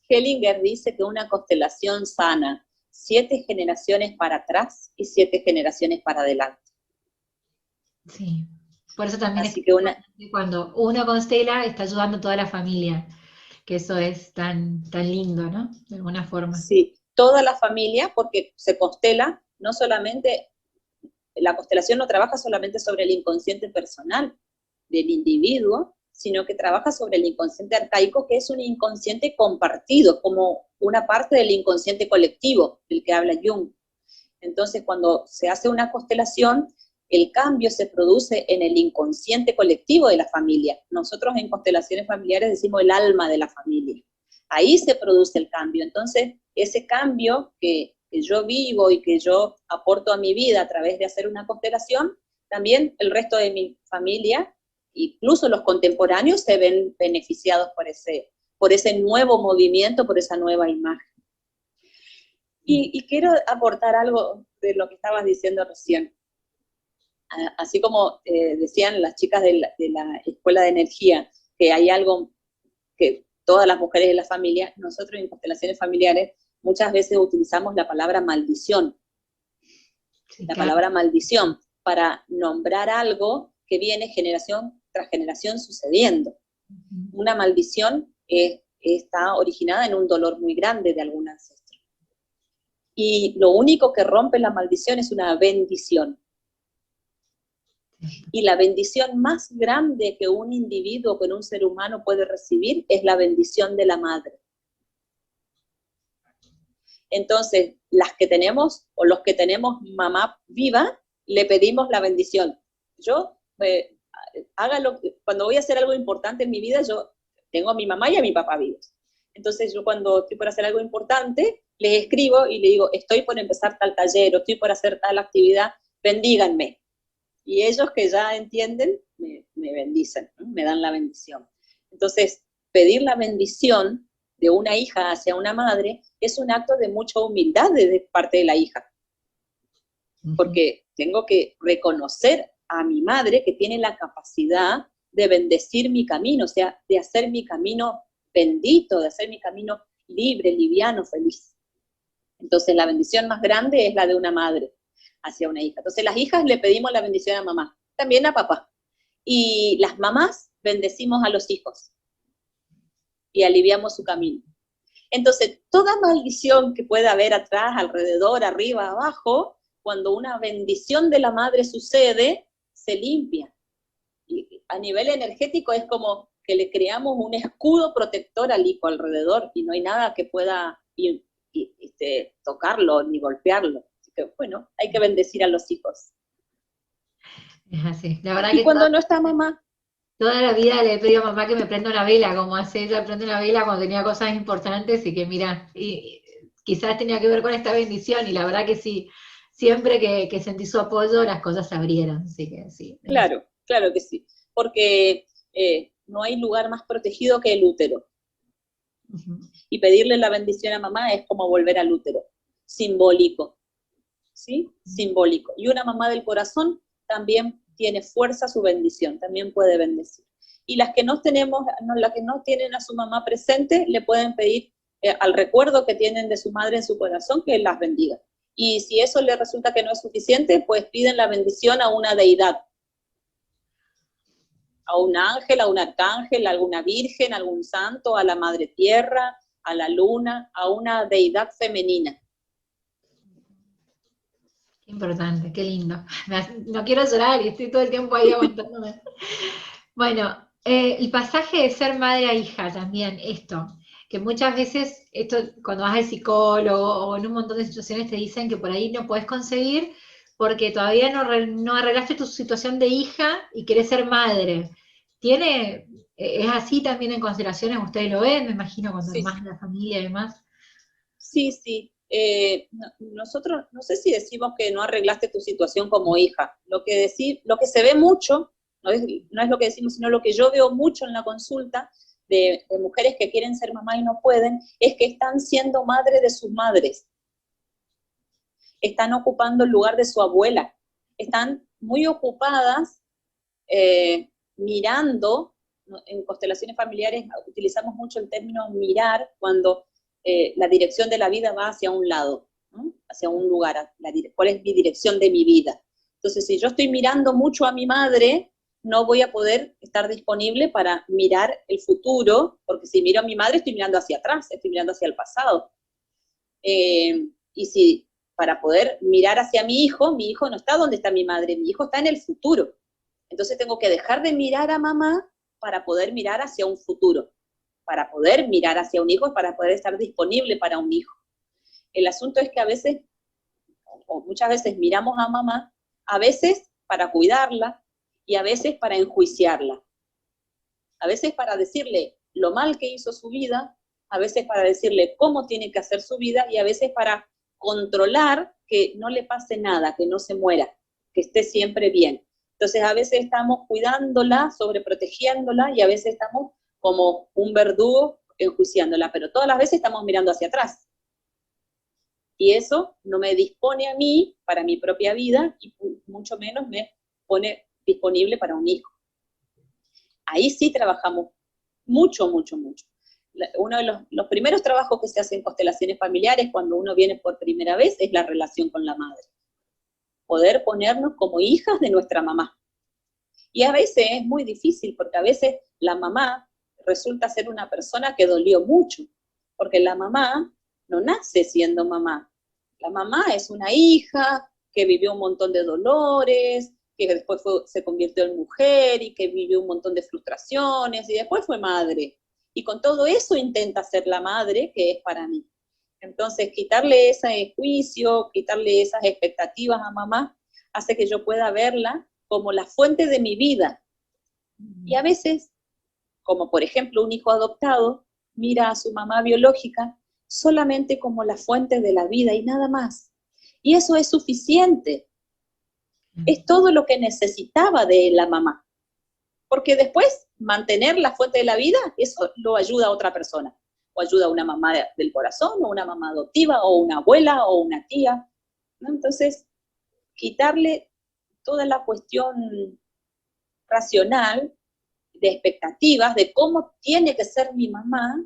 Hellinger dice que una constelación sana 7 generaciones para atrás y 7 generaciones para adelante. Sí, por eso también es Así que cuando uno constela está ayudando a toda la familia, que eso es tan, tan lindo, ¿no? De alguna forma. sí, toda la familia, porque se constela, no solamente, la constelación no trabaja solamente sobre el inconsciente personal del individuo, sino que trabaja sobre el inconsciente arcaico, que es un inconsciente compartido, como una parte del inconsciente colectivo, del que habla Jung. Entonces, cuando se hace una constelación, el cambio se produce en el inconsciente colectivo de la familia. Nosotros en constelaciones familiares decimos el alma de la familia. Ahí se produce el cambio. Entonces, ese cambio que yo vivo y que yo aporto a mi vida a través de hacer una constelación, también el resto de mi familia, incluso los contemporáneos, se ven beneficiados por ese nuevo movimiento, por esa nueva imagen. Y quiero aportar algo de lo que estabas diciendo recién. Así como decían las chicas de la Escuela de Energía, que hay algo que todas las mujeres de la familia, nosotros en constelaciones familiares muchas veces utilizamos la palabra maldición. Sí, la palabra maldición para nombrar algo que viene generación tras generación sucediendo. Una maldición está originada en un dolor muy grande de algún ancestro. Y lo único que rompe la maldición es una bendición. Y la bendición más grande que un individuo, que un ser humano puede recibir, es la bendición de la madre. Entonces, las que tenemos, o los que tenemos mamá viva, le pedimos la bendición. Yo, cuando voy a hacer algo importante en mi vida, yo tengo a mi mamá y a mi papá vivos. Entonces, yo cuando estoy por hacer algo importante, les escribo y le digo, estoy por empezar tal taller, o estoy por hacer tal actividad, bendíganme. Y ellos que ya entienden, me bendicen, ¿no? Me dan la bendición. Entonces, pedir la bendición de una hija hacia una madre es un acto de mucha humildad de parte de la hija. Porque tengo que reconocer a mi madre que tiene la capacidad de bendecir mi camino, o sea, de hacer mi camino bendito, de hacer mi camino libre, liviano, feliz. Entonces, la bendición más grande es la de una madre hacia una hija. Entonces, las hijas le pedimos la bendición a mamá, también a papá. Y las mamás bendecimos a los hijos y aliviamos su camino. Entonces, toda maldición que pueda haber atrás, alrededor, arriba, abajo, cuando una bendición de la madre sucede, se limpia. Y a nivel energético es como que le creamos un escudo protector al hijo alrededor y no hay nada que pueda tocarlo ni golpearlo. Así que, bueno, hay que bendecir a los hijos. Es así. La verdad y que cuando no está mamá, toda la vida le he pedido a mamá que me prenda una vela, como hace ella, prende una vela cuando tenía cosas importantes y que mira, y quizás tenía que ver con esta bendición y la verdad que sí, siempre que sentí su apoyo las cosas se abrieron, así que sí. Claro, claro que sí, porque no hay lugar más protegido que el útero. Ujú. Y pedirle la bendición a mamá es como volver al útero, simbólico, ¿sí? Simbólico. Y una mamá del corazón también tiene fuerza su bendición, también puede bendecir. Y las que no tenemos, las que no tienen a su mamá presente, le pueden pedir al recuerdo que tienen de su madre en su corazón que las bendiga. Y si eso le resulta que no es suficiente, pues piden la bendición a una deidad, a un ángel, a un arcángel, a alguna virgen, a algún santo, a la madre tierra, a la luna, a una deidad femenina. Qué importante, qué lindo. No quiero llorar y estoy todo el tiempo ahí aguantándome. Bueno, el pasaje de ser madre a hija también, esto, que muchas veces, esto cuando vas al psicólogo o en un montón de situaciones te dicen que por ahí no podés conseguir porque todavía no arreglaste tu situación de hija y querés ser madre. Es así también en constelaciones, ustedes lo ven, me imagino, cuando Sí, armás la familia y demás. sí, sí. Nosotros, no sé si decimos que no arreglaste tu situación como hija. Lo que se ve mucho, no es lo que decimos, sino lo que yo veo mucho en la consulta de mujeres que quieren ser mamá y no pueden, es que están siendo madre de sus madres. Están ocupando el lugar de su abuela. Están muy ocupadas mirando. En constelaciones familiares utilizamos mucho el término mirar cuando la dirección de la vida va hacia un lado, ¿no? Hacia un lugar, cuál es mi dirección de mi vida. Entonces, si yo estoy mirando mucho a mi madre, no voy a poder estar disponible para mirar el futuro, porque si miro a mi madre estoy mirando hacia atrás, estoy mirando hacia el pasado. Y si para poder mirar hacia mi hijo no está donde está mi madre, mi hijo está en el futuro. Entonces tengo que dejar de mirar a mamá para poder mirar hacia un futuro, para poder mirar hacia un hijo, para poder estar disponible para un hijo. El asunto es que a veces, o muchas veces miramos a mamá, a veces para cuidarla y a veces para enjuiciarla. A veces para decirle lo mal que hizo su vida, a veces para decirle cómo tiene que hacer su vida y a veces para controlar que no le pase nada, que no se muera, que esté siempre bien. Entonces a veces estamos cuidándola, sobreprotegiéndola y a veces estamos como un verdugo enjuiciándola, pero todas las veces estamos mirando hacia atrás. Y eso no me dispone a mí para mi propia vida y mucho menos me pone disponible para un hijo. Ahí sí trabajamos mucho, mucho, mucho. Uno de los primeros trabajos que se hacen en constelaciones familiares cuando uno viene por primera vez es la relación con la madre. Poder ponernos como hijas de nuestra mamá. Y a veces es muy difícil porque a veces la mamá resulta ser una persona que dolió mucho, porque la mamá no nace siendo mamá. La mamá es una hija que vivió un montón de dolores, que después se convirtió en mujer y que vivió un montón de frustraciones y después fue madre. Y con todo eso intenta ser la madre que es para mí. Entonces, quitarle ese juicio, quitarle esas expectativas a mamá, hace que yo pueda verla como la fuente de mi vida. Y a veces, como por ejemplo un hijo adoptado, mira a su mamá biológica solamente como la fuente de la vida y nada más. Y eso es suficiente. Es todo lo que necesitaba de la mamá. Porque después, mantener la fuente de la vida, eso lo ayuda a otra persona. O ayuda a una mamá del corazón, o una mamá adoptiva, o una abuela, o una tía, ¿no? Entonces, quitarle toda la cuestión racional de expectativas de cómo tiene que ser mi mamá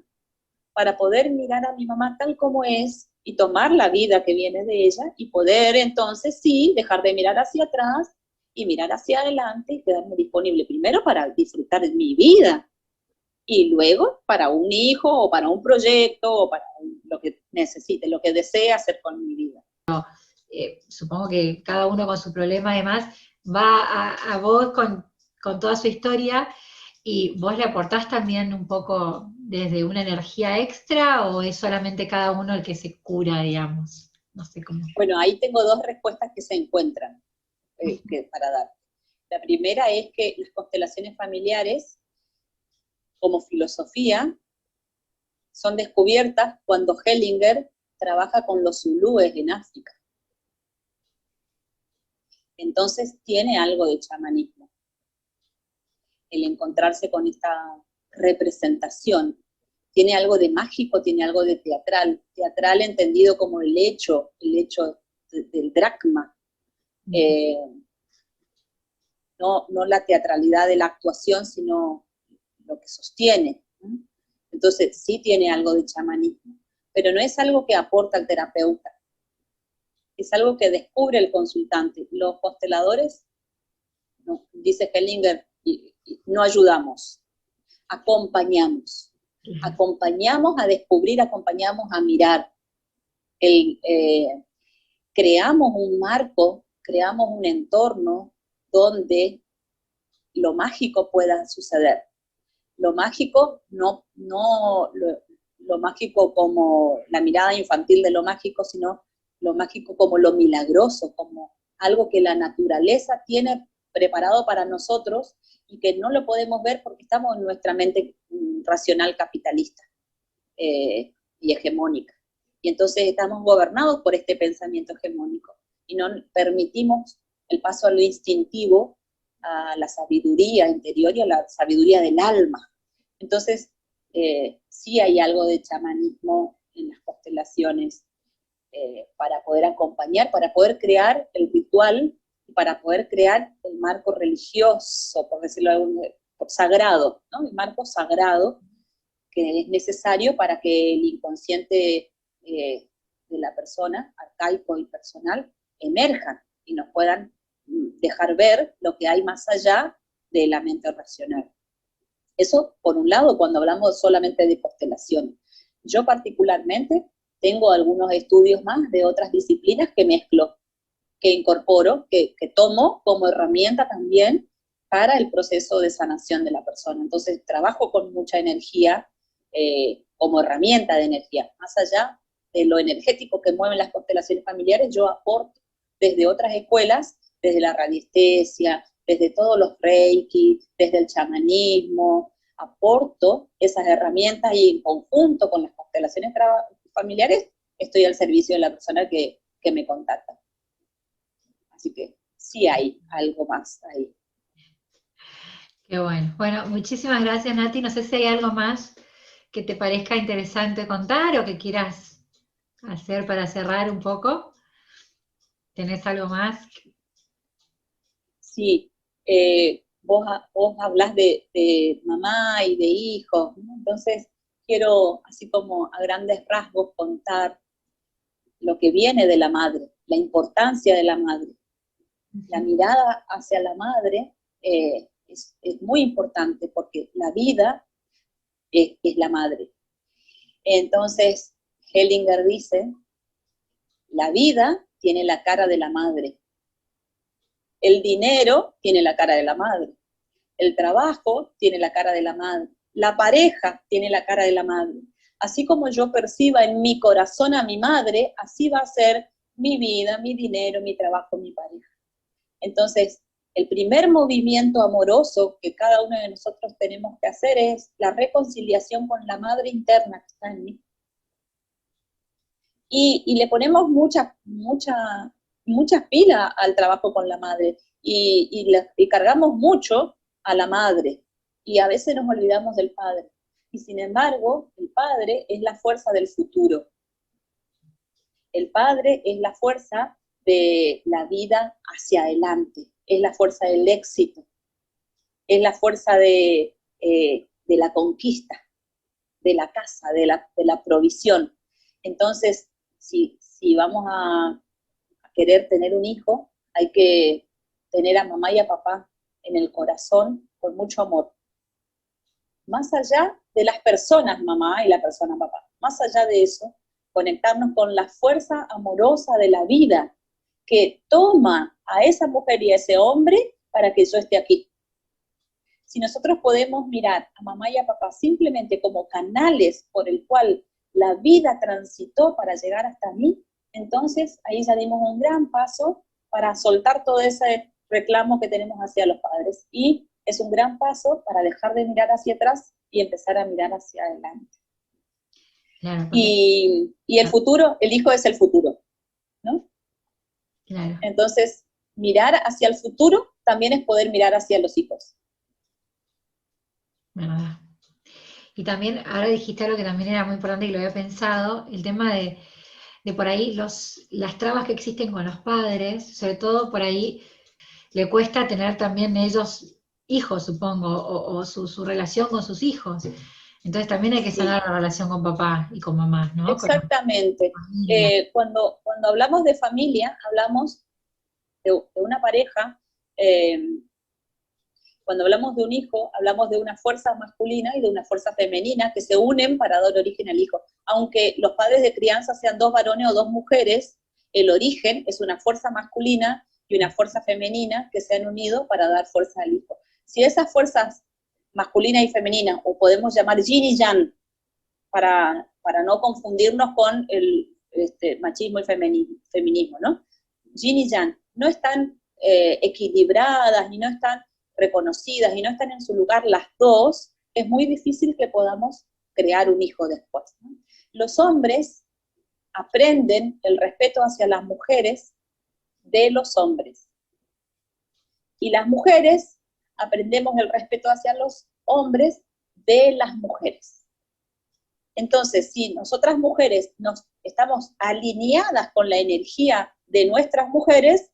para poder mirar a mi mamá tal como es y tomar la vida que viene de ella y poder entonces sí dejar de mirar hacia atrás y mirar hacia adelante y quedarme disponible primero para disfrutar de mi vida y luego para un hijo o para un proyecto o para lo que necesite, lo que desee hacer con mi vida. Supongo que cada uno con su problema además va a vos con toda su historia y vos le aportás también un poco desde una energía extra o es solamente cada uno el que se cura, digamos. No sé cómo. Bueno, ahí tengo dos respuestas que se encuentran para dar. La primera es que las constelaciones familiares, como filosofía, son descubiertas cuando Hellinger trabaja con los zulúes en África. Entonces tiene algo de chamanismo, el encontrarse con esta representación tiene algo de mágico, tiene algo de teatral entendido como el hecho del dracma, no la teatralidad de la actuación, sino lo que sostiene, ¿no? Entonces sí tiene algo de chamanismo, pero no es algo que aporta el terapeuta, es algo que descubre el consultante. Los consteladores, no, dice Hellinger, no ayudamos, acompañamos. Acompañamos a descubrir, acompañamos a mirar. Creamos un marco, creamos un entorno donde lo mágico pueda suceder. Lo mágico, lo mágico como la mirada infantil de lo mágico, sino lo mágico como lo milagroso, como algo que la naturaleza tiene preparado para nosotros y que no lo podemos ver porque estamos en nuestra mente racional capitalista y hegemónica. Y entonces estamos gobernados por este pensamiento hegemónico y no permitimos el paso a lo instintivo, a la sabiduría interior y a la sabiduría del alma. Entonces, sí hay algo de chamanismo en las constelaciones para poder acompañar, para poder crear el ritual, para poder crear el marco religioso, por decirlo de algún modo, sagrado, ¿no? El marco sagrado que es necesario para que el inconsciente de la persona, arcaico y personal, emerjan y nos puedan dejar ver lo que hay más allá de la mente racional. Eso, por un lado, cuando hablamos solamente de constelación. Yo particularmente tengo algunos estudios más de otras disciplinas que mezclo, que incorporo, que tomo como herramienta también para el proceso de sanación de la persona. Entonces, trabajo con mucha energía como herramienta de energía. Más allá de lo energético que mueven las constelaciones familiares, yo aporto desde otras escuelas, desde la radiestesia, desde todos los reiki, desde el chamanismo, aporto esas herramientas y en conjunto con las constelaciones familiares estoy al servicio de la persona que me contacta. Así que sí hay algo más ahí. Qué bueno. Bueno, muchísimas gracias, Nati. No sé si hay algo más que te parezca interesante contar o que quieras hacer para cerrar un poco. ¿Tenés algo más? Sí, vos hablás de mamá y de hijos, ¿no? Entonces quiero, así como a grandes rasgos, contar lo que viene de la madre, la importancia de la madre. La mirada hacia la madre es muy importante porque la vida es la madre. Entonces, Hellinger dice, la vida tiene la cara de la madre, el dinero tiene la cara de la madre, el trabajo tiene la cara de la madre, la pareja tiene la cara de la madre. Así como yo perciba en mi corazón a mi madre, así va a ser mi vida, mi dinero, mi trabajo, mi pareja. Entonces, el primer movimiento amoroso que cada uno de nosotros tenemos que hacer es la reconciliación con la madre interna que está en mí. Y le ponemos muchas pilas al trabajo con la madre y cargamos mucho a la madre y a veces nos olvidamos del padre. Y sin embargo, el padre es la fuerza del futuro. El padre es la fuerza de la vida hacia adelante, es la fuerza del éxito, es la fuerza de la conquista, de la casa, de la provisión. Entonces, si vamos a querer tener un hijo, hay que tener a mamá y a papá en el corazón con mucho amor. Más allá de las personas mamá y la persona papá, más allá de eso, conectarnos con la fuerza amorosa de la vida que toma a esa mujer y a ese hombre para que yo esté aquí. Si nosotros podemos mirar a mamá y a papá simplemente como canales por el cual la vida transitó para llegar hasta mí, entonces ahí ya dimos un gran paso para soltar todo ese reclamo que tenemos hacia los padres. Y es un gran paso para dejar de mirar hacia atrás y empezar a mirar hacia adelante. Claro, y el futuro, el hijo es el futuro, ¿no? Claro. Entonces, mirar hacia el futuro también es poder mirar hacia los hijos. ¿Verdad? Y también, ahora dijiste algo que también era muy importante y lo había pensado, el tema de por ahí las trabas que existen con los padres, sobre todo por ahí le cuesta tener también ellos hijos, supongo, o su relación con sus hijos. Entonces también hay que Sí, sanar la relación con papá y con mamá, ¿no? Con la exactamente. familia. Cuando hablamos de familia, hablamos de una pareja, eh, cuando hablamos de un hijo, hablamos de una fuerza masculina y de una fuerza femenina que se unen para dar origen al hijo. Aunque los padres de crianza sean dos varones o dos mujeres, el origen es una fuerza masculina y una fuerza femenina que se han unido para dar fuerza al hijo. Si esas fuerzas masculina y femenina, o podemos llamar yin y yang, para no confundirnos con el machismo y feminismo, ¿no? Yin y yang no están equilibradas y no están reconocidas y no están en su lugar las dos, es muy difícil que podamos crear un hijo después, ¿no? Los hombres aprenden el respeto hacia las mujeres de los hombres y las mujeres aprendemos el respeto hacia los hombres de las mujeres. Entonces, si nosotras mujeres nos estamos alineadas con la energía de nuestras mujeres,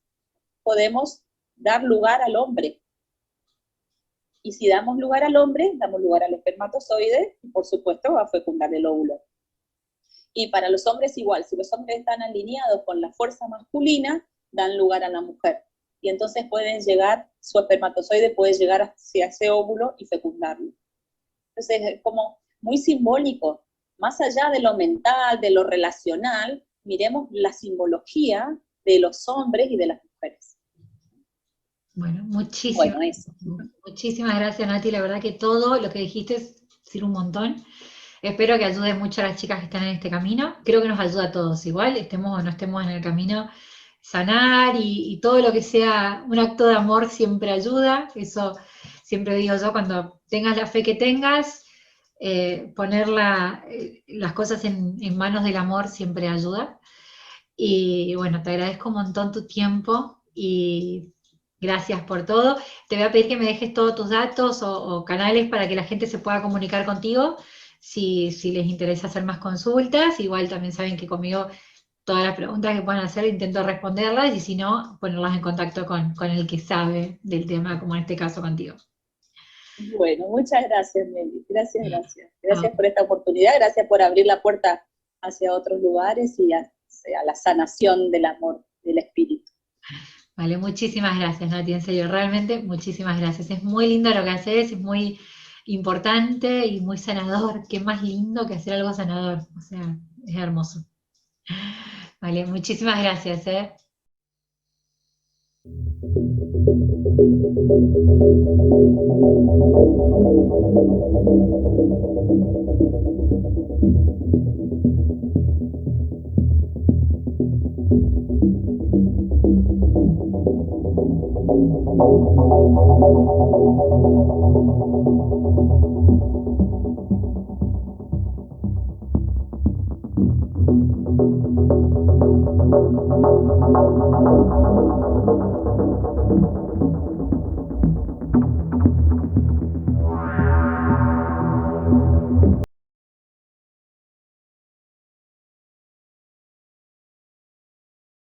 podemos dar lugar al hombre. Y si damos lugar al hombre, damos lugar al espermatozoide y por supuesto va a fecundar el óvulo. Y para los hombres igual, si los hombres están alineados con la fuerza masculina, dan lugar a la mujer. Y entonces su espermatozoide puede llegar hacia ese óvulo y fecundarlo. Entonces es como muy simbólico. Más allá de lo mental, de lo relacional, miremos la simbología de los hombres y de las mujeres. Bueno, Bueno, eso. muchísimas gracias, Nati. La verdad que todo lo que dijiste sirve un montón. Espero que ayude mucho a las chicas que están en este camino. Creo que nos ayuda a todos, igual estemos o no estemos en el camino, sanar y todo lo que sea un acto de amor siempre ayuda. Eso siempre digo yo, cuando tengas la fe que tengas, poner las cosas en manos del amor siempre ayuda. Y bueno, te agradezco un montón tu tiempo y gracias por todo. Te voy a pedir que me dejes todos tus datos o canales para que la gente se pueda comunicar contigo si les interesa hacer más consultas. Igual también saben que conmigo todas las preguntas que puedan hacer intento responderlas y si no, ponerlas en contacto con el que sabe del tema, como en este caso contigo. Bueno, muchas gracias, Meli. Gracias, gracias. Ah, Gracias por esta oportunidad, gracias por abrir la puerta hacia otros lugares y hacia la sanación del amor, del espíritu. vale, muchísimas gracias, Nati, en serio, realmente muchísimas gracias. Es muy lindo lo que haces, es muy importante y muy sanador. Qué más lindo que hacer algo sanador. O sea, es hermoso. Vale, muchísimas gracias, ¿eh?